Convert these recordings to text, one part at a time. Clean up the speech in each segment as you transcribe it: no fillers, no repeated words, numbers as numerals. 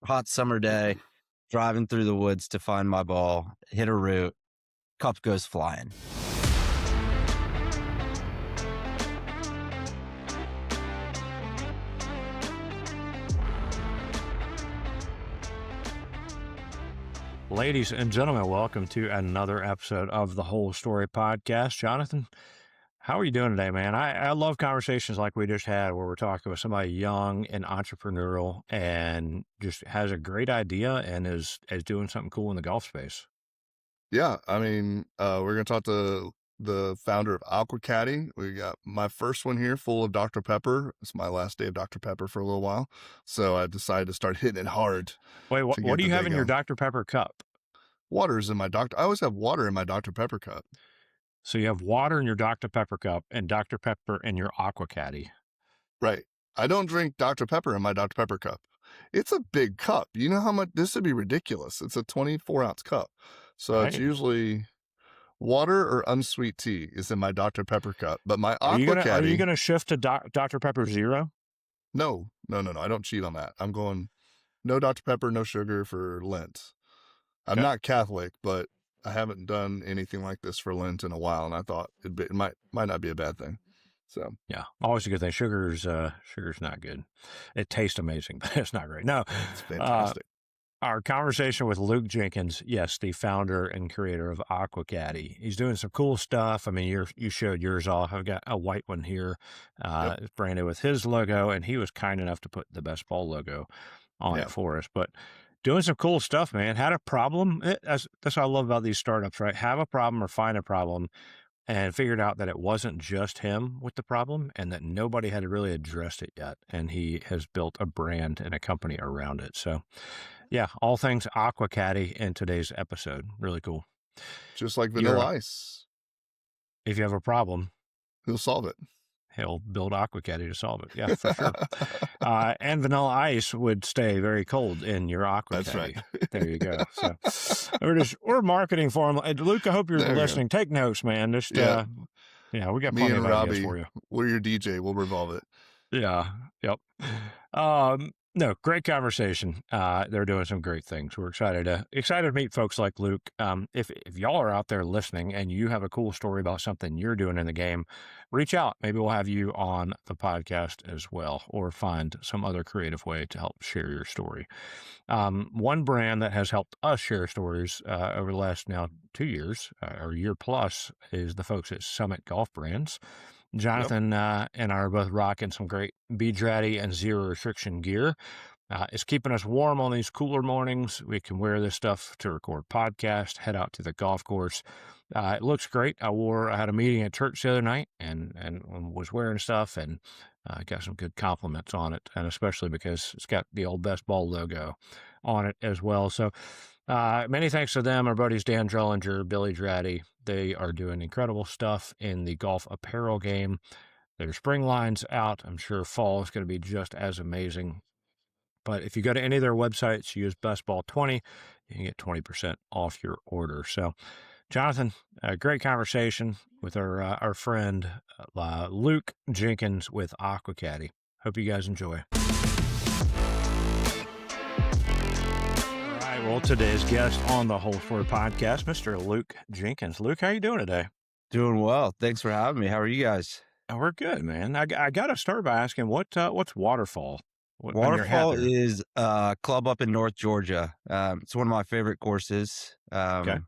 hot summer day, driving through the woods to find my ball, hit a root, cup goes flying. Ladies and gentlemen, welcome to another episode of the Whole Story Podcast. Jonathan, how are you doing today, man? I love conversations like we just had where we're talking with somebody young and entrepreneurial and just has a great idea and is doing something cool in the golf space. Yeah, I mean, we're going to talk to the founder of Aqua Caddie. We got my first one here full of Dr. Pepper. It's my last day of Dr. Pepper for a little while. So I decided to start hitting it hard. Wait, what do you have in your Dr. Pepper cup? Water's in my I always have water in my Dr. Pepper cup. So you have water in your Dr. Pepper cup and Dr. Pepper in your Aqua Caddie. Right. I don't drink Dr. Pepper in my Dr. Pepper cup. It's a big cup. You know how much this would be ridiculous. It's a 24-ounce cup. So It's usually water or unsweet tea is in my Dr. Pepper cup. But my Aqua Caddie... Are you going to shift to Dr. Pepper Zero? No. I don't cheat on that. I'm going no Dr. Pepper, no sugar for Lent. I'm not Catholic, but I haven't done anything like this for Lent in a while, and I thought it might not be a bad thing. So yeah, always a good thing. Sugar's not good. It tastes amazing, but it's not great. No, it's fantastic. Our conversation with Luke Jenkins, yes, the founder and creator of Aqua Caddie. He's doing some cool stuff. I mean, you showed yours off. I've got a white one here. It's branded with his logo, and he was kind enough to put the BestBall logo on it for us. But doing some cool stuff, man. Had a problem. That's what I love about these startups, right? Have a problem or find a problem and figured out that it wasn't just him with the problem and that nobody had really addressed it yet. And he has built a brand and a company around it. So yeah, all things Aqua Caddie in today's episode. Really cool. Just like Vanilla Ice. If you have a problem, he'll solve it. He'll build Aqua Caddie to solve it. Yeah, for sure. And Vanilla Ice would stay very cold in your Aqua Caddie. That's right. There you go. So we're marketing for him. Luke, I hope you're listening. Take notes, man. Just we got plenty of ideas for you. We're your DJ. We'll revolve it. Yeah. Yep. No, great conversation. They're doing some great things. We're excited to meet folks like Luke. If y'all are out there listening and you have a cool story about something you're doing in the game, reach out. Maybe we'll have you on the podcast as well, or find some other creative way to help share your story. One brand that has helped us share stories over the last now 2 years or year plus is the folks at Summit Golf Brands. Jonathan and I are both rocking some great Beadratty and zero restriction gear. It's keeping us warm on these cooler mornings. We can wear this stuff to record podcasts, head out to the golf course. It looks great. I had a meeting at church the other night and was wearing stuff and got some good compliments on it, and especially because it's got the old BestBall logo on it as well. So many thanks to them, our buddies Dan Drellinger, Billy Dratty. They are doing incredible stuff in the golf apparel game. Their spring line's out. I'm sure fall is going to be just as amazing. But if you go to any of their websites, use BestBall20, you can get 20% off your order. So, Jonathan, a great conversation with our friend Luke Jenkins with Aqua Caddie. Hope you guys enjoy. Well, today's guest on the Whole Story Podcast, Mr. Luke Jenkins. Luke, how are you doing today? Doing well. Thanks for having me. How are you guys? Oh, we're good, man. I got to start by asking, what's Waterfall? Waterfall is a club up in North Georgia. It's one of my favorite courses. The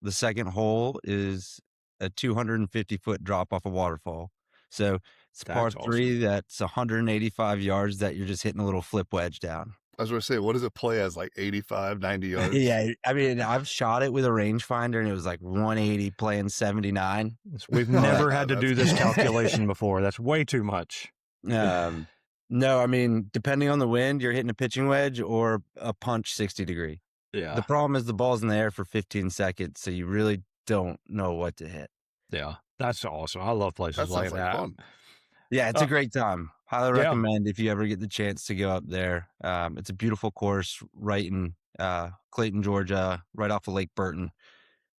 second hole is a 250-foot drop off a waterfall. So it's par 3. That's 185 yards that you're just hitting a little flip wedge down. I was going to say, what does it play as, like 85, 90 yards? Yeah, I mean, I've shot it with a rangefinder, and it was like 180 playing 79. We've never had to do this calculation before. That's way too much. No, I mean, depending on the wind, you're hitting a pitching wedge or a punch 60 degree. Yeah. The problem is the ball's in the air for 15 seconds, so you really don't know what to hit. Yeah, that's awesome. I love places like that. Fun. Yeah, it's a great time. Highly recommend if you ever get the chance to go up there. It's a beautiful course right in Clayton, Georgia, right off of Lake Burton.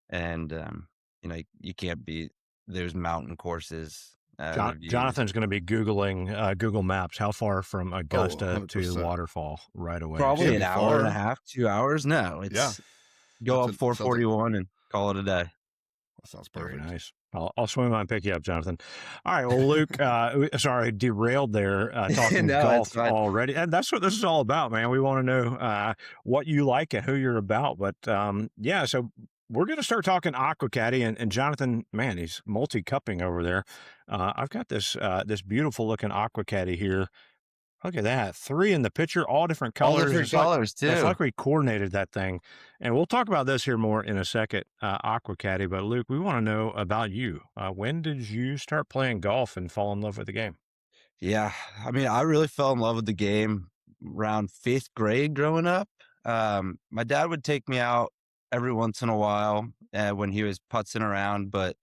And, you can't beat those mountain courses. Jonathan's going to be Googling Google Maps. How far from Augusta to the 100%. waterfall right away? Probably an be hour and a far. half, 2 hours. No, it's go up 441 and call it a day. That sounds perfect. Very nice. I'll swim by and pick you up, Jonathan. All right. Well, Luke, sorry, derailed there talking No, golf already. And that's what this is all about, man. We want to know what you like and who you're about. But yeah, so we're going to start talking Aqua Caddie. And Jonathan, man, he's multi-cupping over there. I've got this beautiful looking Aqua Caddie here. Look at that. 3 in the picture, all different colors. All different colors, too. It's like we coordinated that thing. And we'll talk about this here more in a second, Aqua Caddie. But, Luke, we want to know about you. When did you start playing golf and fall in love with the game? Yeah. I mean, I really fell in love with the game around 5th grade growing up. My dad would take me out every once in a while when he was putzing around, but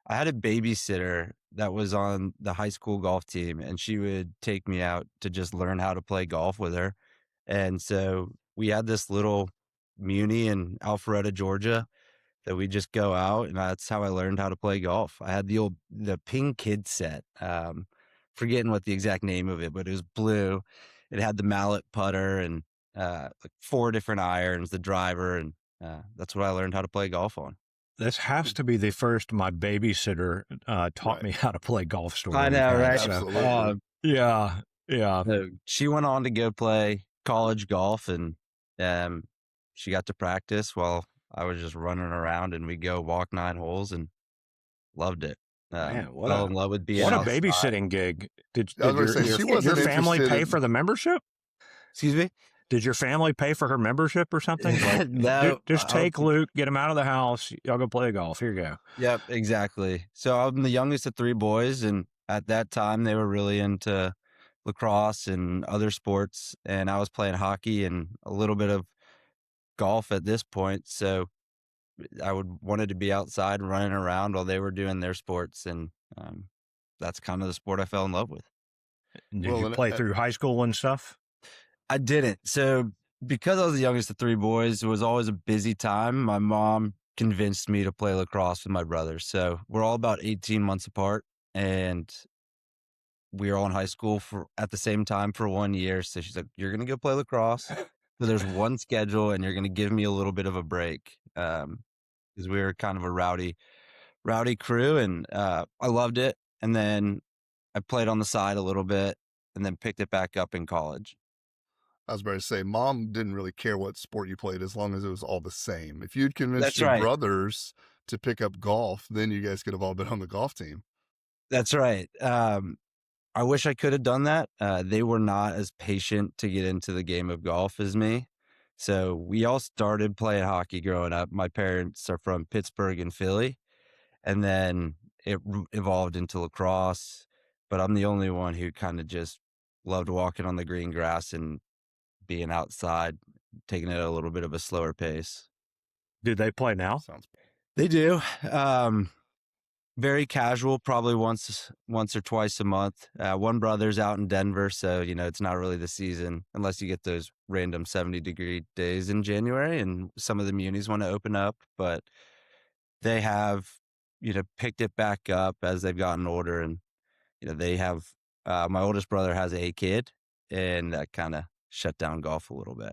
I had a babysitter that was on the high school golf team, and she would take me out to just learn how to play golf with her. And so we had this little muni in Alpharetta, Georgia, that we just go out, and that's how I learned how to play golf. I had the Ping Kid set, forgetting what the exact name of it, but it was blue. It had the mallet putter and like 4 different irons, the driver, and that's what I learned how to play golf on. This has to be the first my babysitter taught me how to play golf story. I know, right? So, Absolutely. yeah. So she went on to go play college golf, and she got to practice while I was just running around, and we go walk 9 holes and loved it. Man, fell in love with being what outside. a babysitting gig. Did I was gonna say, she wasn't your family interested pay in- for the membership? Excuse me? Did your family pay for her membership or something? Like, No. just take Luke, get him out of the house. Y'all go play golf. Here you go. Yep, exactly. So I'm the youngest of 3 boys, and at that time they were really into lacrosse and other sports, and I was playing hockey and a little bit of golf at this point. So I wanted to be outside running around while they were doing their sports, and that's kind of the sport I fell in love with. Did you play through high school and stuff? I didn't. So because I was the youngest of 3 boys, it was always a busy time. My mom convinced me to play lacrosse with my brothers. So we're all about 18 months apart, and we were all in high school at the same time for 1 year. So she's like, "You're going to go play lacrosse. So there's one schedule, and you're going to give me a little bit of a break." Because we were kind of a rowdy crew, and I loved it. And then I played on the side a little bit, and then picked it back up in college. I was about to say, Mom didn't really care what sport you played as long as it was all the same. If you'd convinced That's your right. brothers to pick up golf, then you guys could have all been on the golf team. That's right. I wish I could have done that. They were not as patient to get into the game of golf as me. So we all started playing hockey growing up. My parents are from Pittsburgh and Philly, and then it evolved into lacrosse. But I'm the only one who kind of just loved walking on the green grass and being outside, taking it at a little bit of a slower pace. Do they play now? They do. Very casual, probably once or twice a month. One brother's out in Denver, so it's not really the season unless you get those random 70-degree days in January, and some of the munis want to open up. But they have, picked it back up as they've gotten older, and they have. My oldest brother has a kid, and that kind of shut down golf a little bit.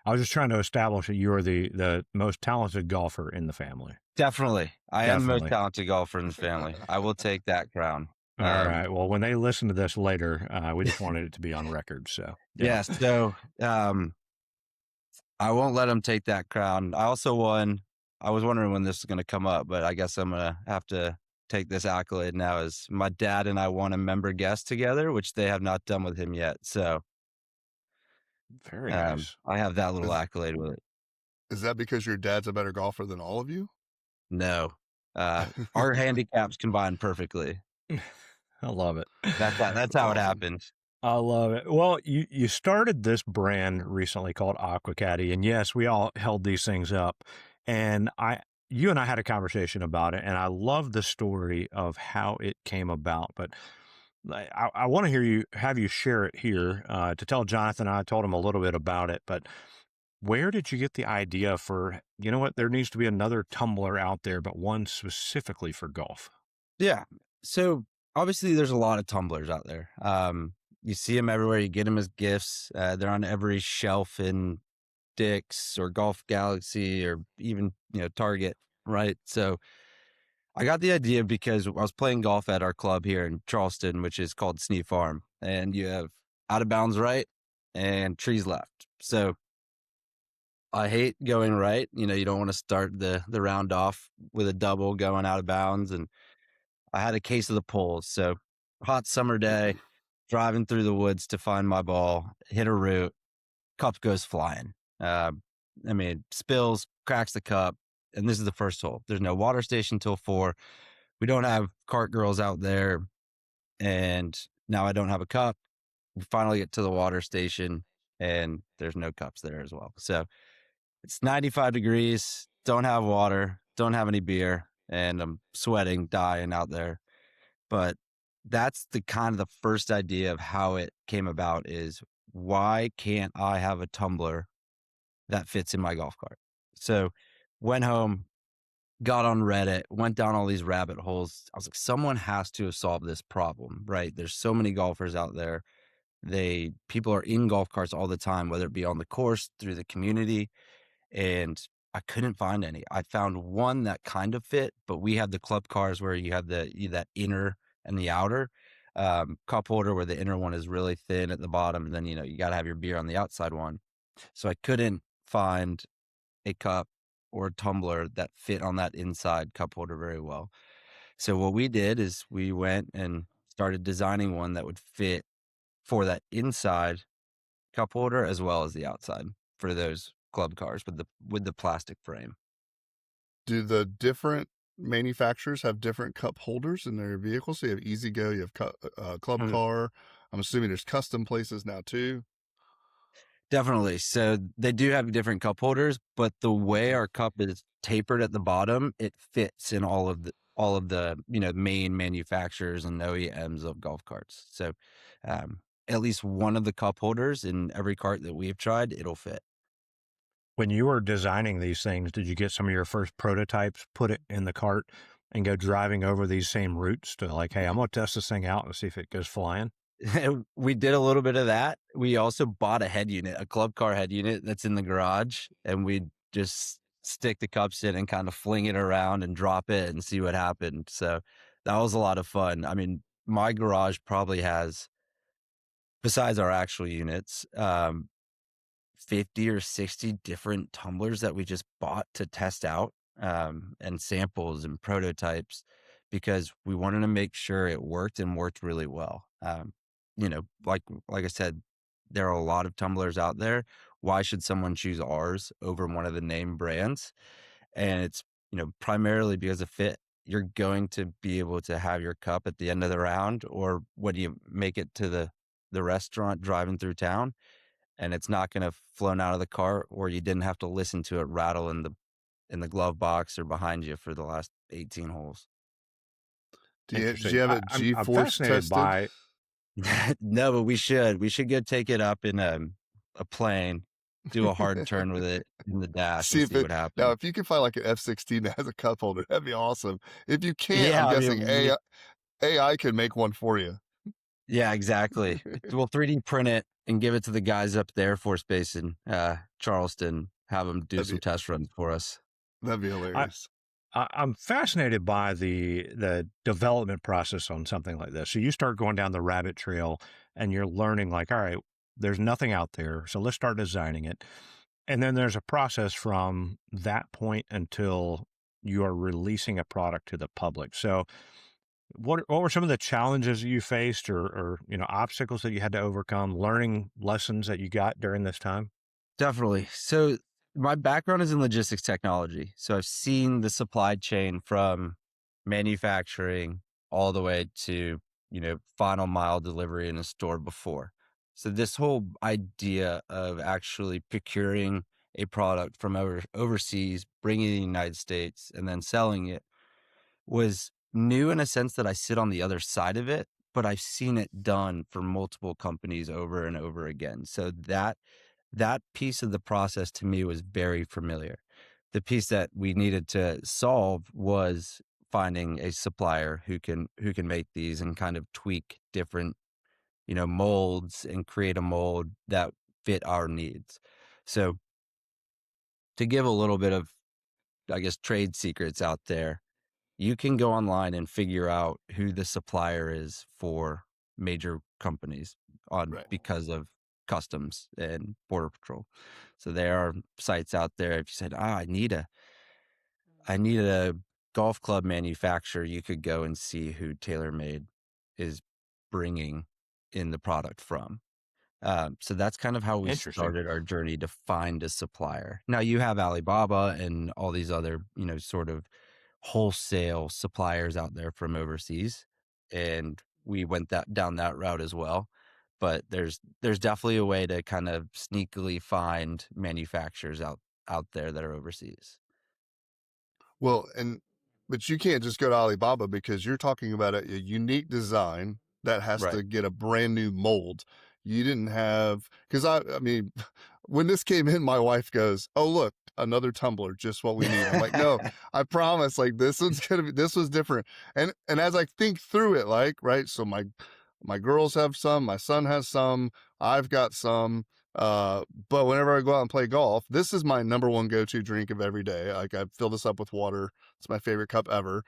I was just trying to establish that you are the most talented golfer in the family. Definitely. I am the most talented golfer in the family. I will take that crown. All right. Well, when they listen to this later, we just wanted it to be on record. So, yeah. So I won't let them take that crown. I also won. I was wondering when this is going to come up, but I guess I'm going to have to take this accolade now, as my dad and I won a member guest together, which they have not done with him yet. So very nice. I have that little accolade with it. Is that because your dad's a better golfer than all of you? No. Our handicaps combined perfectly. I love it. That's how it happened. I love it. Well, you started this brand recently called Aqua Caddie, and yes, we all held these things up, and you and I had a conversation about it, and I love the story of how it came about. But I want to have you share it here to tell Jonathan. I told him a little bit about it, but where did you get the idea for, there needs to be another tumbler out there, but one specifically for golf? Yeah. So Obviously, there's a lot of tumblers out there. You see them everywhere. You get them as gifts. They're on every shelf in Dick's or Golf Galaxy or even, Target, right? So I got the idea because I was playing golf at our club here in Charleston, which is called Sneed Farm, and you have out of bounds right and trees left. So I hate going right. You don't want to start the round off with a double going out of bounds. And I had a case of the poles. So hot summer day, driving through the woods to find my ball, hit a root, cup goes flying. Uh, spills, cracks the cup. And this is the first hole. There's no water station till 4. We don't have cart girls out there. And now I don't have a cup. We finally get to the water station and there's no cups there as well. So it's 95 degrees, don't have water, don't have any beer, and I'm sweating, dying out there. But that's the kind of the first idea of how it came about is why can't I have a tumbler that fits in my golf cart? So went home, got on Reddit, went down all these rabbit holes. I was like, someone has to have solved this problem, right? There's so many golfers out there. People are in golf carts all the time, whether it be on the course, through the community, and I couldn't find any. I found one that kind of fit, but we had the club cars where you have that inner and the outer cup holder where the inner one is really thin at the bottom, and then you got to have your beer on the outside one. So I couldn't find a cup or a tumbler that fit on that inside cup holder very well. So what we did is we went and started designing one that would fit for that inside cup holder as well as the outside for those club cars with the plastic frame. Do the different manufacturers have different cup holders in their vehicles? So you have Easy Go, you have Club Car. I'm assuming there's custom places now too. Definitely. So they do have different cup holders, but the way our cup is tapered at the bottom, it fits in all of the main manufacturers and OEMs of golf carts. So at least one of the cup holders in every cart that we've tried, it'll fit. When you were designing these things, did you get some of your first prototypes, put it in the cart, and go driving over these same routes to like, hey, I'm going to test this thing out and see if it goes flying? We did a little bit of that. We also bought a head unit, a club car head unit that's in the garage, and we just stick the cups in and kind of fling it around and drop it and see what happened. So that was a lot of fun. I mean, my garage probably has, besides our actual units, 50 or 60 different tumblers that we just bought to test out, and samples and prototypes because we wanted to make sure it worked and worked really well. Like I said, there are a lot of tumblers out there. Why should someone choose ours over one of the name brands? And it's, primarily because of fit. You're going to be able to have your cup at the end of the round, or when you make it to the restaurant driving through town, and it's not going to flown out of the cart, or you didn't have to listen to it rattle in the glove box or behind you for the last 18 holes. Do you have it G-force tested? No, but we should go take it up in a plane, do a hard turn with it in the dash and see what happens. Now, if you can find like an F-16 that has a cup holder, that'd be awesome. If you can't, I'm guessing AI can make one for you. Yeah, exactly. We'll 3D print it and give it to the guys up at the Air Force Base in Charleston, have them do some test runs for us. That'd be hilarious. I'm fascinated by the development process on something like this. So you start going down the rabbit trail and you're learning like, all right, there's nothing out there. So let's start designing it. And then there's a process from that point until you are releasing a product to the public. So what were some of the challenges you faced or obstacles that you had to overcome, learning lessons that you got during this time? Definitely. So my background is in logistics technology. So I've seen the supply chain from manufacturing all the way to, final mile delivery in a store before. So this whole idea of actually procuring a product from overseas, bringing it to the United States, and then selling it was new in a sense that I sit on the other side of it, but I've seen it done for multiple companies over and over again. So that piece of the process to me was very familiar. The piece that we needed to solve was finding a supplier who can make these and kind of tweak different, molds and create a mold that fit our needs. So to give a little bit of, I guess, trade secrets out there, you can go online and figure out who the supplier is for major companies on Right. because of customs and border patrol. So there are sites out there. If you said, I need a golf club manufacturer, you could go and see who TaylorMade is bringing in the product from. So that's kind of how we Interesting. started our journey to find a supplier. Now you have Alibaba and all these other, sort of wholesale suppliers out there from overseas, and we went down that route as well. But there's definitely a way to kind of sneakily find manufacturers out there that are overseas. Well, but you can't just go to Alibaba because you're talking about a unique design that has Right. to get a brand new mold. You didn't have, because I mean, when this came in, my wife goes, "Oh, look, another tumbler, just what we need." I'm like, "No, I promise, like this this was different." And as I think through it, like, right, so my girls have some, my son has some, I've got some. But whenever I go out and play golf, this is my number one go-to drink of every day. Like I fill this up with water. It's my favorite cup ever.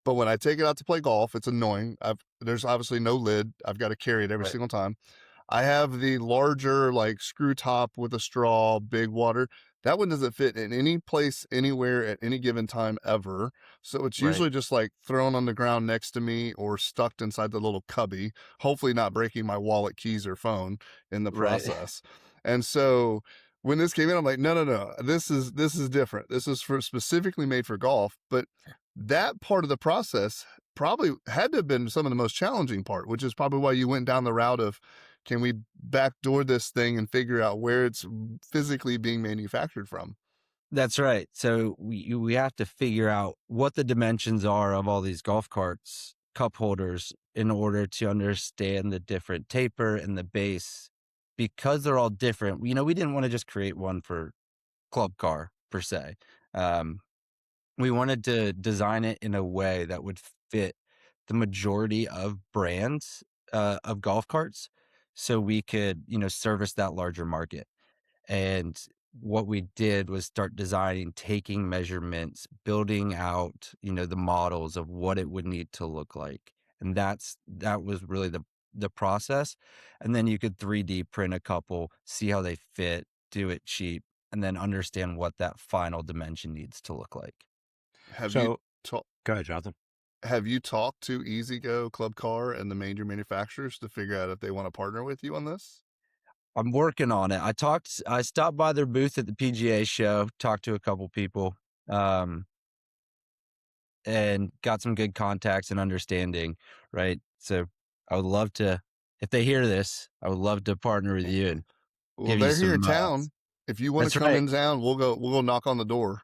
But when I take it out to play golf, it's annoying. There's obviously no lid. I've got to carry it every Right. single time. I have the larger, like screw top with a straw, big water. That one doesn't fit in any place, anywhere at any given time ever. So it's Right. usually just like thrown on the ground next to me or stuck inside the little cubby, hopefully not breaking my wallet, keys, or phone in the Right. process. And so when this came in, I'm like, no. This is different. This is for specifically made for golf. But that part of the process probably had to have been some of the most challenging part, which is probably why you went down the route of, can we backdoor this thing and figure out where it's physically being manufactured from? That's right. So we have to figure out what the dimensions are of all these golf carts, cup holders, in order to understand the different taper and the base, because they're all different. We didn't want to just create one for club car per se. Um, we wanted to design it in a way that would fit the majority of brands of golf carts, so we could, service that larger market. And what we did was start designing, taking measurements, building out, the models of what it would need to look like. And that was really the process. And then you could 3D print a couple, see how they fit, do it cheap, and then understand what that final dimension needs to look like. Have you So ta- go ahead, Jonathan. have you talked to EasyGo, Club Car, and the major manufacturers to figure out if they want to partner with you on this? I'm working on it. I stopped by their booth at the PGA show, talked to a couple people, um, and got some good contacts and understanding, right? So I would love to, if they hear this, I would love to partner with you and Well, give you they're here in some, town. If you want to that's come right. in town, we'll go knock on the door.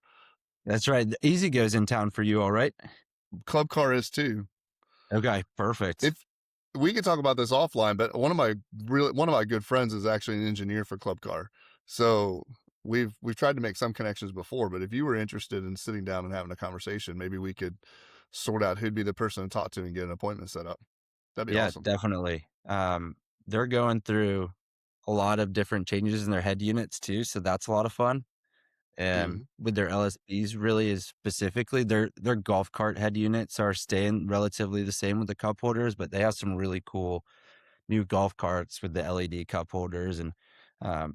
That's right. The Easy goes in town for you, all right? Club Car is too. Okay, perfect. If we could talk about this offline, but one of my good friends is actually an engineer for Club Car. So we've tried to make some connections before, but if you were interested in sitting down and having a conversation, maybe we could sort out who'd be the person to talk to and get an appointment set up. That'd be Yeah, awesome. definitely. They're going through a lot of different changes in their head units too, so that's a lot of fun. Mhm. With their LSBs really is specifically their golf cart head units are staying relatively the same with the cup holders, but they have some really cool new golf carts with the LED cup holders. And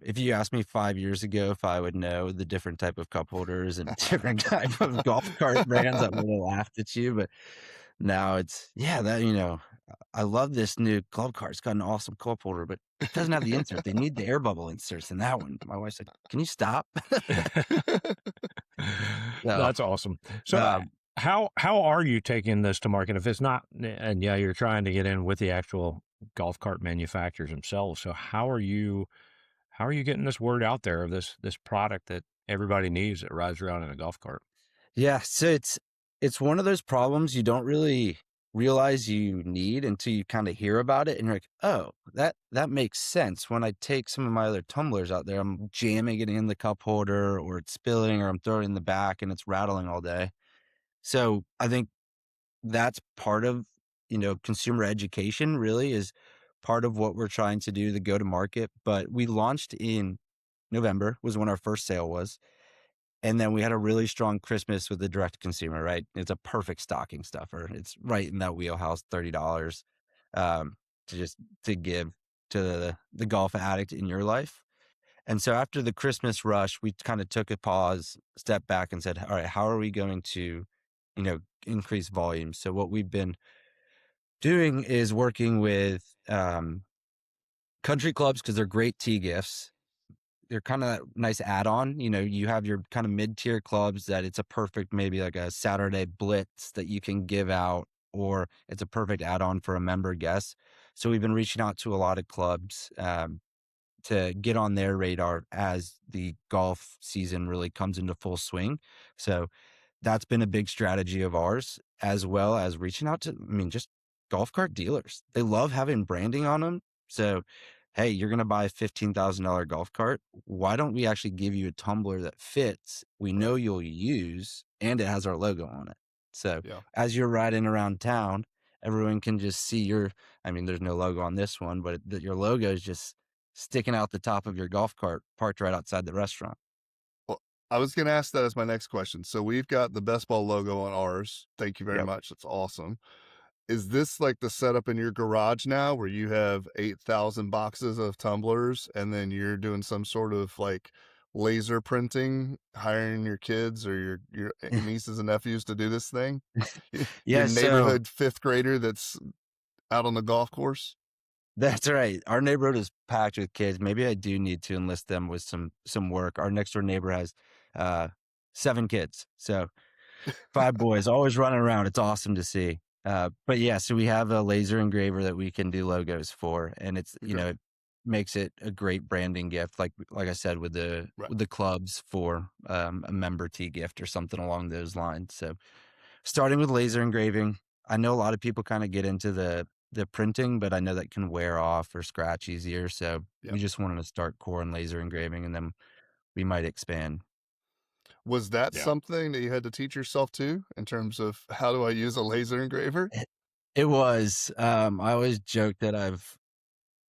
if you asked me 5 years ago if I would know the different type of cup holders and different type of golf cart brands, I would have laughed at you. But now it's, yeah, that, I love this new club cart. It's got an awesome cup holder, but it doesn't have the insert. They need the air bubble inserts in that one. My wife said, "Can you stop?" So, That's awesome. So um, how are you taking this to market if it's not, and yeah, you're trying to get in with the actual golf cart manufacturers themselves. So how are you getting this word out there of this product that everybody needs that rides around in a golf cart? yeah, so it's one of those problems you don't really realize you need until you kind of hear about it, and you're like, "Oh, that makes sense." When I take some of my other tumblers out there, I'm jamming it in the cup holder, or it's spilling, or I'm throwing it in the back and it's rattling all day. So I think that's part of, consumer education really is part of what we're trying to do to go to market. But we launched in November was when our first sale was. And then we had a really strong Christmas with the direct consumer, right? It's a perfect stocking stuffer. It's right in that wheelhouse, $30 um, to give to the golf addict in your life. And so after the Christmas rush, we kind of took a pause, stepped back and said, all right, how are we going to, increase volume? So what we've been doing is working with country clubs because they're great tee gifts. They're kind of that nice add-on. You have your kind of mid-tier clubs that it's a perfect, maybe like a Saturday blitz that you can give out, or it's a perfect add-on for a member guest. So we've been reaching out to a lot of clubs to get on their radar as the golf season really comes into full swing. So that's been a big strategy of ours, as well as reaching out to, just golf cart dealers. They love having branding on them. So, hey, you're going to buy a $15,000 golf cart. Why don't we actually give you a tumbler that fits, we know you'll use, and it has our logo on it? So as you're riding around town, everyone can just see there's no logo on this one, but your logo is just sticking out the top of your golf cart parked right outside the restaurant. Well, I was going to ask that as my next question. So we've got the BestBall logo on ours. Thank you very much. That's awesome. Is this like the setup in your garage now where you have 8,000 boxes of tumblers and then you're doing some sort of like laser printing, hiring your kids or your nieces and nephews to do this thing? Your So neighborhood fifth grader that's out on the golf course? that's right. Our neighborhood is packed with kids. Maybe I do need to enlist them with some work. Our next door neighbor has 7 kids. So 5 boys always running around. It's awesome to see. But yeah, so we have a laser engraver that we can do logos for, and it's it makes it a great branding gift. Like I said, with the clubs for a member tee gift or something along those lines. So starting with laser engraving, I know a lot of people kind of get into the printing, but I know that can wear off or scratch easier. So we just wanted to start core and laser engraving, and then we might expand. Was that something that you had to teach yourself too, in terms of how do I use a laser engraver? It was. I always joke that I've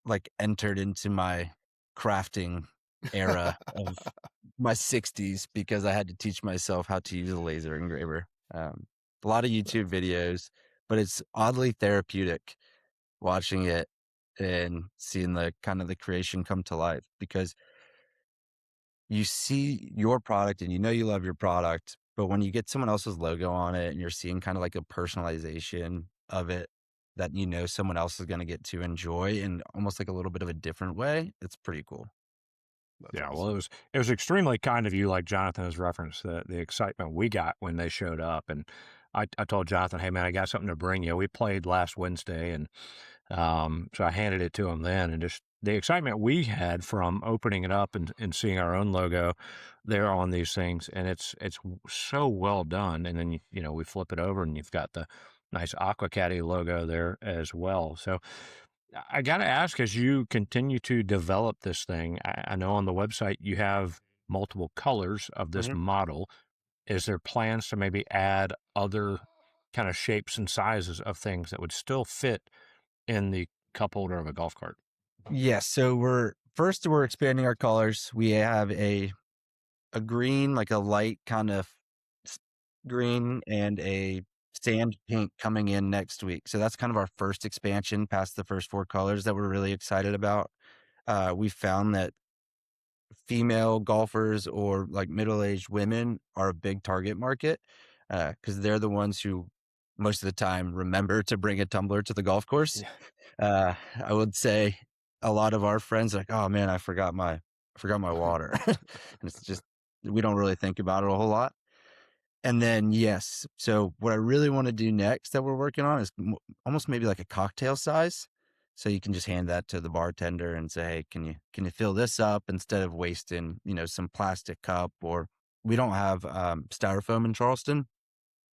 like entered into my crafting era of my 60s because I had to teach myself how to use a laser engraver. A lot of YouTube videos, but it's oddly therapeutic watching it and seeing the kind of the creation come to life because you see your product and you love your product, but when you get someone else's logo on it and you're seeing kind of like a personalization of it that someone else is going to get to enjoy in almost like a little bit of a different way, it's pretty cool. That's awesome. Well, it was extremely kind of you, like Jonathan has referenced, the excitement we got when they showed up. And I told Jonathan, hey man, I got something to bring you. We played last Wednesday, and so I handed it to him then, and just the excitement we had from opening it up and seeing our own logo there on these things, and it's so well done. And then we flip it over, and you've got the nice Aqua Caddie logo there as well. So I got to ask, as you continue to develop this thing, I know on the website you have multiple colors of this model. Is there plans to maybe add other kind of shapes and sizes of things that would still fit in the cup holder of a golf cart? Yes. So we're expanding our colors. We have a green, like a light kind of green, and a sand pink coming in next week. So that's kind of our first expansion past the first 4 colors that we're really excited about. We found that female golfers or like middle-aged women are a big target market because they're the ones who most of the time remember to bring a tumbler to the golf course. I would say a lot of our friends are like, oh man, I forgot my water. And it's just, we don't really think about it a whole lot. And then, yes. So what I really want to do next that we're working on is almost maybe like a cocktail size. So you can just hand that to the bartender and say, hey, can you fill this up instead of wasting, some plastic cup, or we don't have styrofoam in Charleston.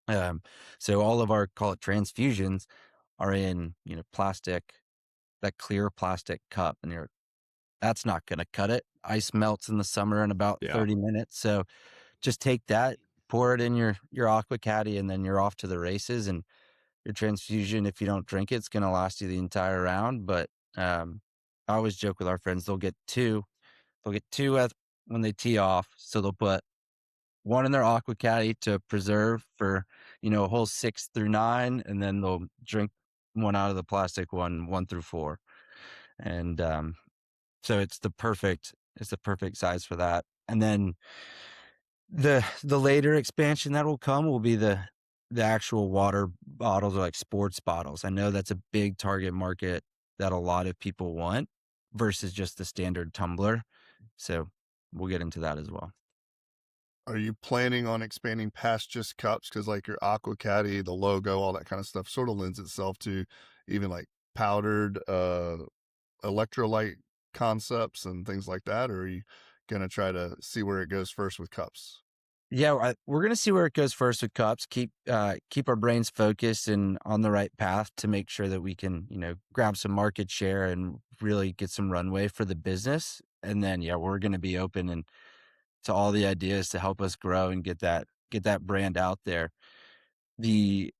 So all of our, call it transfusions, are in, plastic, that clear plastic cup. And that's not going to cut it. Ice melts in the summer in about 30 minutes. So just take that, pour it in your Aqua Caddie, and then you're off to the races. And your transfusion, if you don't drink it, it's going to last you the entire round. But I always joke with our friends, they'll get two. They'll get two when they tee off. So they'll put one in their Aqua Caddie to preserve for, a whole 6 through 9, and then they'll drink one out of the plastic one, 1 through 4. And so it's the perfect size for that. And then the later expansion that will come will be the actual water bottles, or like sports bottles. I know that's a big target market that a lot of people want versus just the standard tumbler. So we'll get into that as well. Are you planning on expanding past just cups? Because like your Aqua Caddie, the logo, all that kind of stuff sort of lends itself to even like powdered electrolyte concepts and things like that? Or are you going to try to see where it goes first with cups? Yeah, we're gonna see where it goes first with cups. Keep our brains focused and on the right path to make sure that we can, grab some market share and really get some runway for the business. And then, we're gonna be open and to all the ideas to help us grow and get that brand out there. The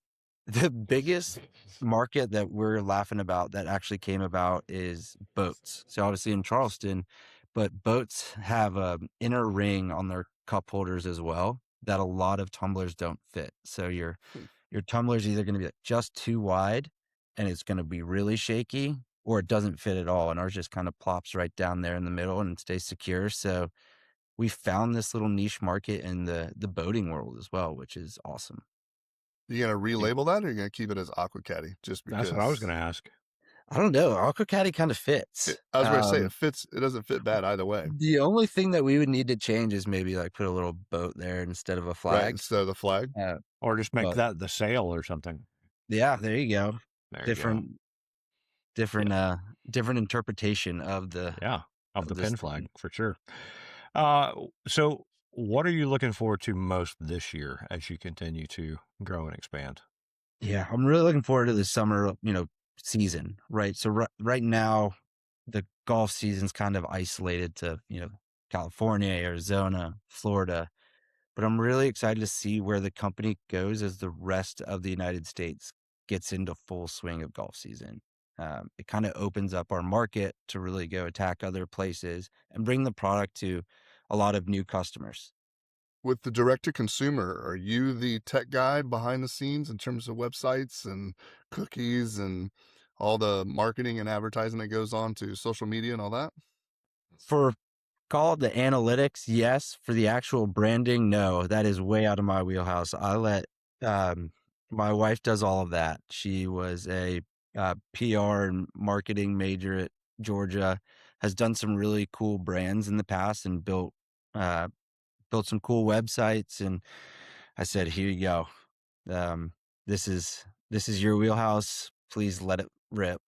biggest market that we're laughing about that actually came about is boats. So obviously in Charleston, but boats have a inner ring on their cup holders as well that a lot of tumblers don't fit. So your tumbler's either going to be just too wide and it's going to be really shaky, or it doesn't fit at all. And ours just kind of plops right down there in the middle and stays secure. So we found this little niche market in the boating world as well, which is awesome. You going to relabel that, or you going to keep it as Aqua Caddie? Just because That's what I was going to ask. I don't know. Aqua Caddie kind of fits. I was going to say it fits. It doesn't fit bad either way. The only thing that we would need to change is maybe like put a little boat there instead of a flag. Right, instead of the flag. Or just make that the sail or something. Yeah, there you go. Different interpretation of the pin flag for sure. So what are you looking forward to most this year as you continue to grow and expand? Yeah, I'm really looking forward to the summer, season, right? So right now, the golf season's kind of isolated to, California, Arizona, Florida. But I'm really excited to see where the company goes as the rest of the United States gets into full swing of golf season. It kind of opens up our market to really go attack other places and bring the product to a lot of new customers. With the direct-to-consumer, are you the tech guy behind the scenes in terms of websites and cookies and all the marketing and advertising that goes on to social media and all that? For call it the analytics, yes. For the actual branding, no. That is way out of my wheelhouse. I let my wife does all of that. She was a PR and marketing major at Georgia, has done some really cool brands in the past and built some cool websites. And I said, here you go. This is your wheelhouse. Please let it rip.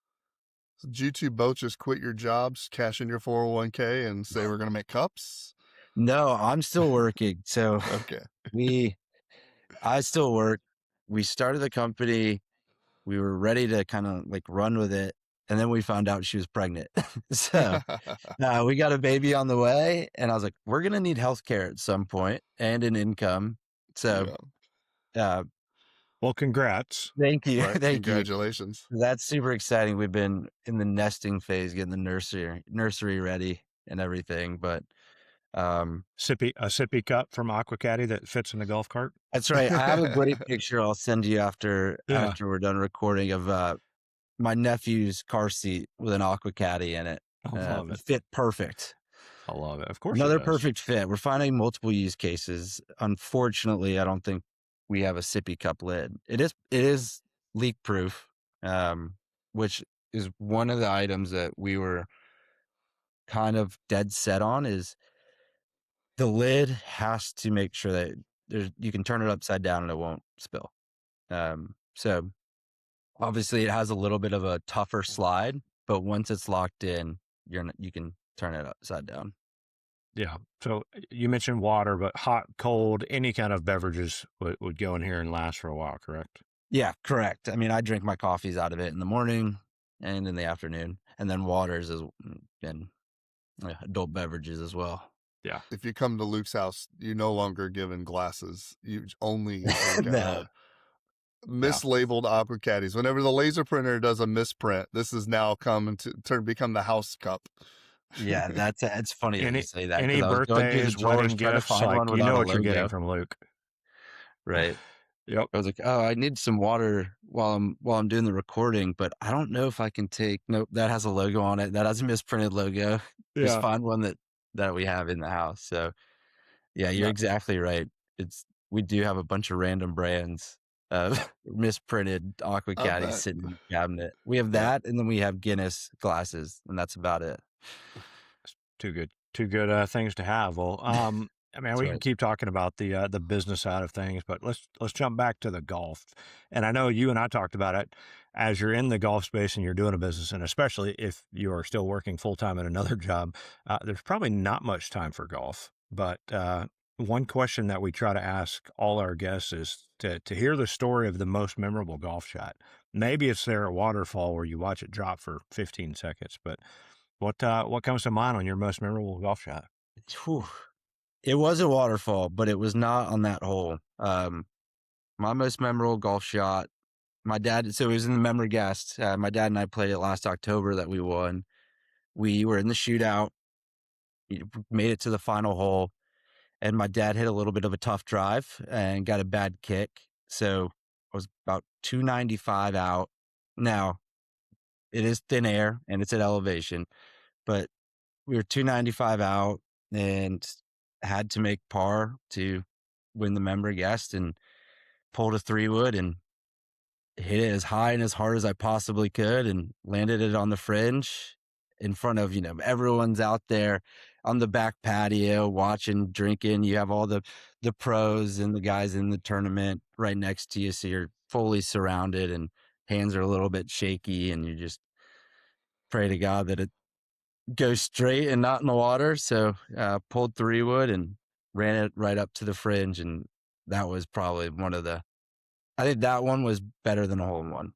So did you two both just quit your jobs, cash in your 401k, and say we're going to make cups? No, I'm still working. So okay. I still work. We started the company. We were ready to kind of like run with it. And then we found out she was pregnant. So we got a baby on the way. And I was like, we're going to need healthcare at some point and an income. So, well, congrats. Thank you. Right, Thank congratulations. you. That's super exciting. We've been in the nesting phase, getting the nursery ready and everything. But a sippy cup from Aqua Caddie that fits in the golf cart. That's right. I have a great picture I'll send you after we're done recording of my nephew's car seat with an Aqua Caddie in it. I love it. Fit perfect. I love it. Of course. Another perfect fit. We're finding multiple use cases. Unfortunately, I don't think we have a sippy cup lid. It is leak proof, which is one of the items that we were kind of dead set on. Is the lid has to make sure that you can turn it upside down and it won't spill. So obviously it has a little bit of a tougher slide, but once it's locked in, you can turn it upside down. Yeah. So you mentioned water, but hot, cold, any kind of beverages would go in here and last for a while, correct? Yeah, correct. I mean, I drink my coffees out of it in the morning and in the afternoon, and then waters and adult beverages as well. Yeah. If you come to Luke's house, you're no longer given glasses. You only mislabeled Aqua Caddies. Whenever the laser printer does a misprint, this has now become the house cup. Yeah, it's funny that you say that any because I was going through the birthdays, drawers wedding trying to gifts, find like one you without know a what you're getting logo. from Luke. Right. Yep. I was like, "Oh, I need some water while I'm doing the recording, but I don't know if I can take." Nope, that has a logo on it. That has a misprinted logo. Just Yeah. find one that we have in the house. So, yeah, you're No, exactly right. We do have a bunch of random brands of misprinted Aqua I Caddies bet. sitting in the cabinet. We have Yeah. that, and then we have Guinness glasses, and that's about it. too good. Too good things to have. Well, I mean, That's we can right. keep talking about the business side of things, but let's jump back to the golf. And I know you and I talked about it as you're in the golf space and you're doing a business, and especially if you are still working full time at another job, there's probably not much time for golf. But one question that we try to ask all our guests is to hear the story of the most memorable golf shot. Maybe it's there at waterfall where you watch it drop for 15 seconds, but what comes to mind on your most memorable golf shot? Whew. It was a waterfall, but it was not on that hole. My most memorable golf shot, my dad so it was in the memory guest. My dad and I played it last October that we won. We were in the shootout, made it to the final hole, and my dad hit a little bit of a tough drive and got a bad kick. So I was about 295 out. Now, it is thin air and it's at elevation, but we were 295 out and had to make par to win the member guest and pulled a 3-wood and hit it as high and as hard as I possibly could and landed it on the fringe in front of, everyone's out there on the back patio watching, drinking. You have all the pros and the guys in the tournament right next to you. So you're fully surrounded and hands are a little bit shaky and you just pray to God that it goes straight and not in the water. So pulled 3-wood and ran it right up to the fringe. And that was probably I think that one was better than a hole in one.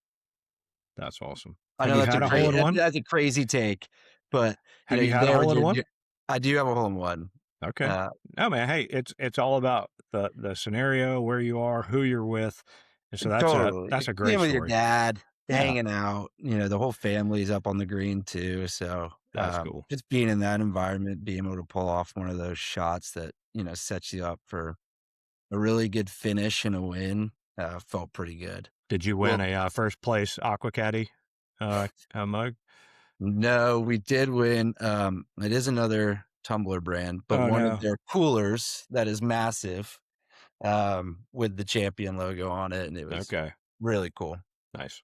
That's awesome. I Have know you had a hole in one? that's a crazy take, but Have you had a there hole when in one? I do have a hole in one. Okay. No, man. Hey, it's all about the scenario, where you are, who you're with, and so Totally. that's a Being great with your story. dad, Yeah, hanging out, the whole family's up on the green too. So that's cool. just being in that environment, being able to pull off one of those shots that, sets you up for a really good finish and a win, felt pretty good. Did you Well, win a first place Aqua Caddie mug? No, we did win. It is another tumbler brand, but Oh one of no. their coolers that is massive, with the champion logo on it, and it was Okay. really cool. Nice.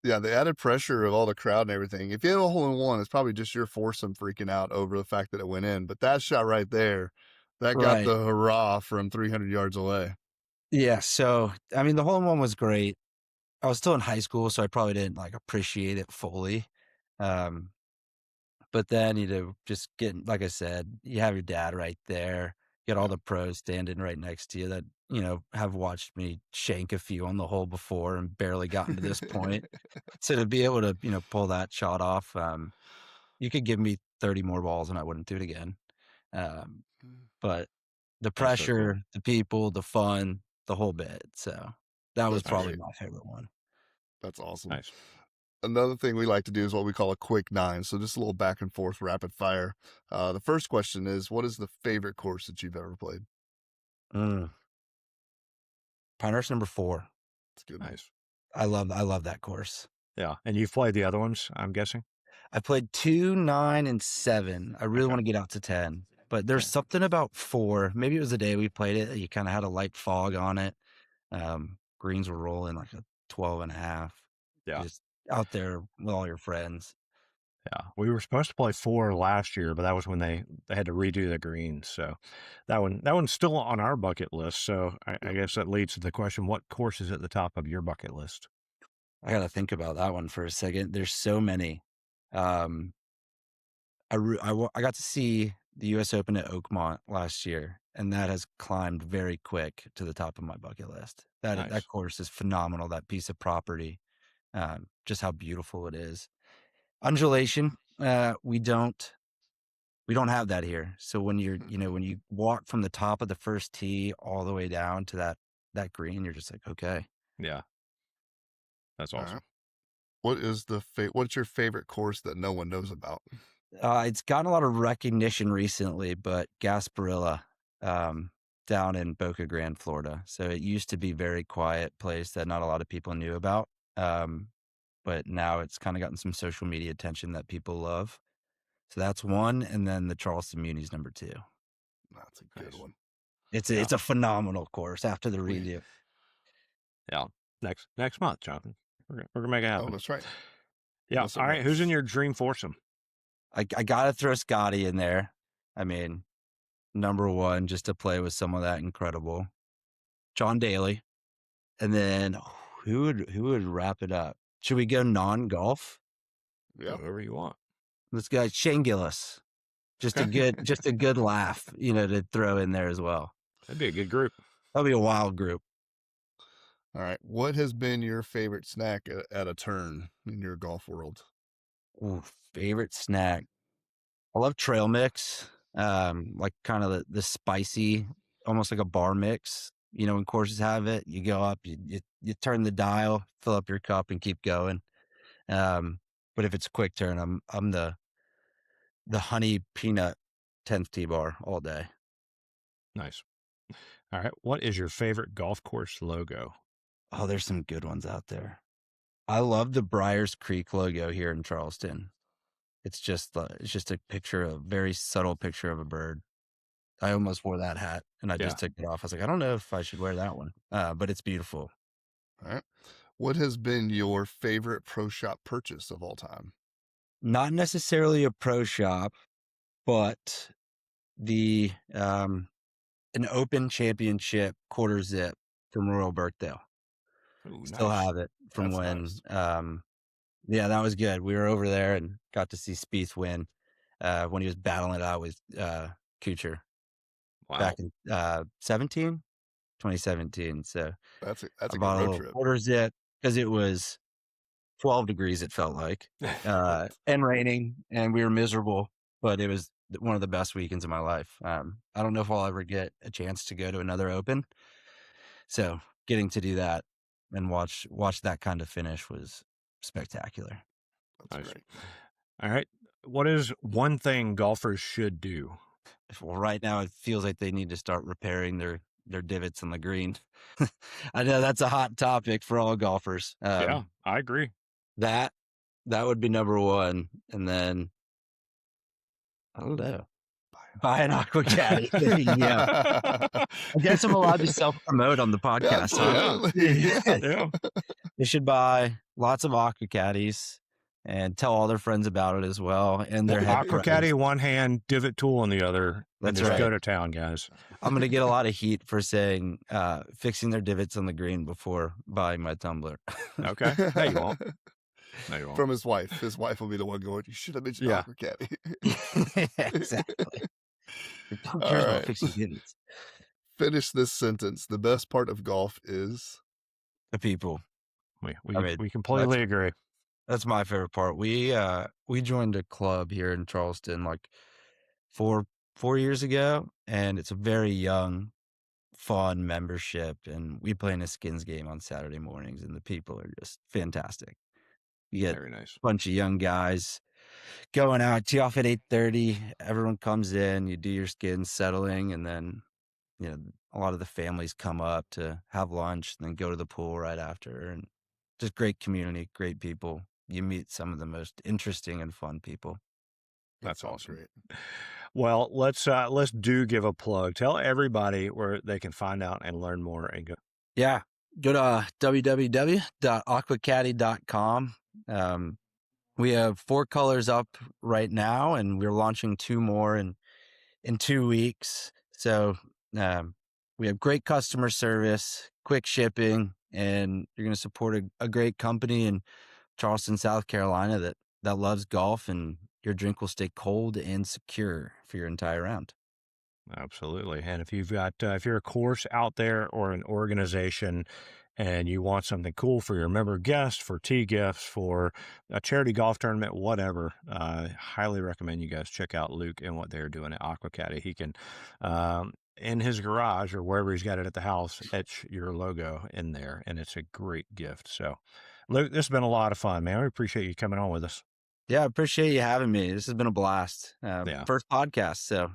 yeah, the added pressure of all the crowd and everything. If you had a hole in one, it's probably just your foursome freaking out over the fact that it went in. But that shot right there, that got Right. the hurrah from 300 yards away. Yeah. So, I mean, the hole in one was great. I was still in high school, so I probably didn't like appreciate it fully. Um, but then, just getting, like I said, you have your dad right there. You got all Yeah. the pros standing right next to you that, have watched me shank a few on the hole before and barely gotten to this point. So to be able to, pull that shot off, you could give me 30 more balls and I wouldn't do it again. Um, but the That's so cool. pressure, the people, the fun, the whole bit. So that was That's probably great. my favorite one. That's awesome. Nice. Another thing we like to do is what we call a quick nine. So just a little back and forth rapid fire. The first question is, what is the favorite course that you've ever played? Pinehurst number 4. It's a good one. Nice. I love that course. Yeah. And you've played the other ones, I'm guessing? I played 2, 9, and 7. I really Okay. want to get out to 10, but there's Okay. something about 4. Maybe it was the day we played it. You kind of had a light fog on it. Greens were rolling like a 12.5. Yeah. Just out there with all your friends. Yeah. We were supposed to play 4 last year, but that was when they had to redo the greens. So that one's still on our bucket list. So I guess that leads to the question, what course is at the top of your bucket list? I got to think about that one for a second. There's so many. Um, I got to see the US Open at Oakmont last year, and that has climbed very quick to the top of my bucket list. That Nice. course is phenomenal. That piece of property, just how beautiful it is. Undulation, we don't have that here. So when when you walk from the top of the first tee all the way down to that green, you're just like, okay, Yeah. That's All awesome. right. What's your favorite course that no one knows about? It's gotten a lot of recognition recently, but Gasparilla, down in Boca Grande, Florida. So it used to be very quiet place that not a lot of people knew about. But now it's kind of gotten some social media attention that people love. So that's one, and then the Charleston Muni's number two. That's a good one. It's a phenomenal course after the redo. Yeah. Next month, Jonathan. We're gonna make it happen. Oh, that's right. Yeah. All right. Who's in your dream foursome? I gotta throw Scotty in there. I mean, number one, just to play with someone that incredible. John Daly. And then who would wrap it up? Should we go non-golf? Yeah. Whoever you want. Let's go Shane Gillis. Just a good laugh, to throw in there as well. That'd be a good group. That'll be a wild group. All right. What has been your favorite snack at a turn in your golf world? Ooh, favorite snack. I love trail mix. Like kind of the spicy, almost like a bar mix. When courses have it, you go up, you turn the dial, fill up your cup, and keep going. But if it's a quick turn, I'm the honey peanut 10th tee bar all day. Nice. All right. What is your favorite golf course logo? Oh, there's some good ones out there. I love the Briars Creek logo here in Charleston. It's just a picture, a very subtle picture of a bird. I almost wore that hat and I just took it off. I was like, I don't know if I should wear that one, but it's beautiful. All right. What has been your favorite pro shop purchase of all time? Not necessarily a pro shop, but the an Open Championship quarter zip from Royal Birkdale. Ooh, Still nice. have it from That's when. nice. Yeah, that was good. We were over there and got to see Spieth win when he was battling it out with Kuchar. Wow. Back in 2017. So that's a I good bought a road little trip. quarter zip because it was 12 degrees, it felt like, and raining, and we were miserable, but it was one of the best weekends of my life. I don't know if I'll ever get a chance to go to another Open. So getting to do that and watch that kind of finish was spectacular. That's great. All right. What is one thing golfers should do? Well, right now it feels like they need to start repairing their divots on the green. I know that's a hot topic for all golfers. Yeah, I agree. That would be number one, and then I don't know. Buy an Aqua Caddie. Yeah, I guess I'm allowed to self-promote on the podcast. Yeah. They should buy lots of Aqua Caddies and tell all their friends about it as well. And their head Aqua Caddie, one hand, divot tool in the other. That's just right. Go to town, guys. I'm going to get a lot of heat for saying fixing their divots on the green before buying my tumbler. Okay. No, you won't. From his wife. His wife will be the one going, you should have mentioned Aqua Caddie. Exactly. Who cares about fixing divots? Finish this sentence. The best part of golf is the people. We completely agree. That's my favorite part. We joined a club here in Charleston like 4 years ago, and it's a very young, fun membership, and we play in a skins game on Saturday mornings, and the people are just fantastic. You get very nice. A bunch of young guys going out, tee off at 8:30. Everyone comes in, you do your skins, settling, and then a lot of the families come up to have lunch and then go to the pool right after, and just great community, great people. You meet some of the most interesting and fun people. That's awesome. Great. Well, let's give a plug. Tell everybody where they can find out and learn more and go. Yeah. Go to www.aquacaddie.com. We have 4 colors up right now, and we're launching 2 more in 2 weeks. So we have great customer service, quick shipping, and you're going to support a great company in Charleston, South Carolina that loves golf, and your drink will stay cold and secure for your entire round. Absolutely. And if you've got, if you're a course out there or an organization and you want something cool for your member guests, for tee gifts, for a charity golf tournament, whatever, highly recommend you guys check out Luke and what they're doing at Aqua Caddie. He can, in his garage or wherever he's got it at the house, etch your logo in there, and it's a great gift. So Luke, this has been a lot of fun, man. We appreciate you coming on with us. Yeah, I appreciate you having me. This has been a blast. Yeah. First podcast, so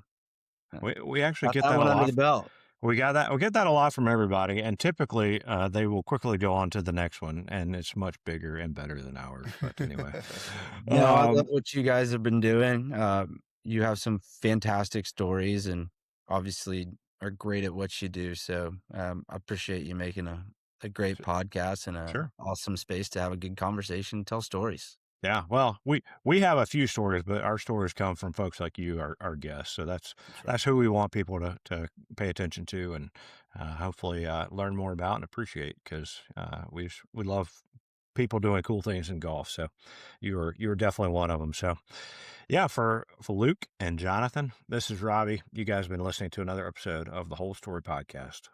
we actually got get that that a one under lot. the belt. We get that a lot from everybody, and typically they will quickly go on to the next one, and it's much bigger and better than ours. But anyway, No, I love what you guys have been doing. You have some fantastic stories, and obviously are great at what you do. So I appreciate you making a great podcast and a awesome space to have a good conversation, tell stories. Yeah, well, we have a few stories, but our stories come from folks like you, our guests. So that's who we want people to pay attention to, and hopefully learn more about and appreciate, because we love people doing cool things in golf. So you're definitely one of them. So yeah, for Luke and Jonathan, this is Robbie. You guys have been listening to another episode of the Whole Story Podcast.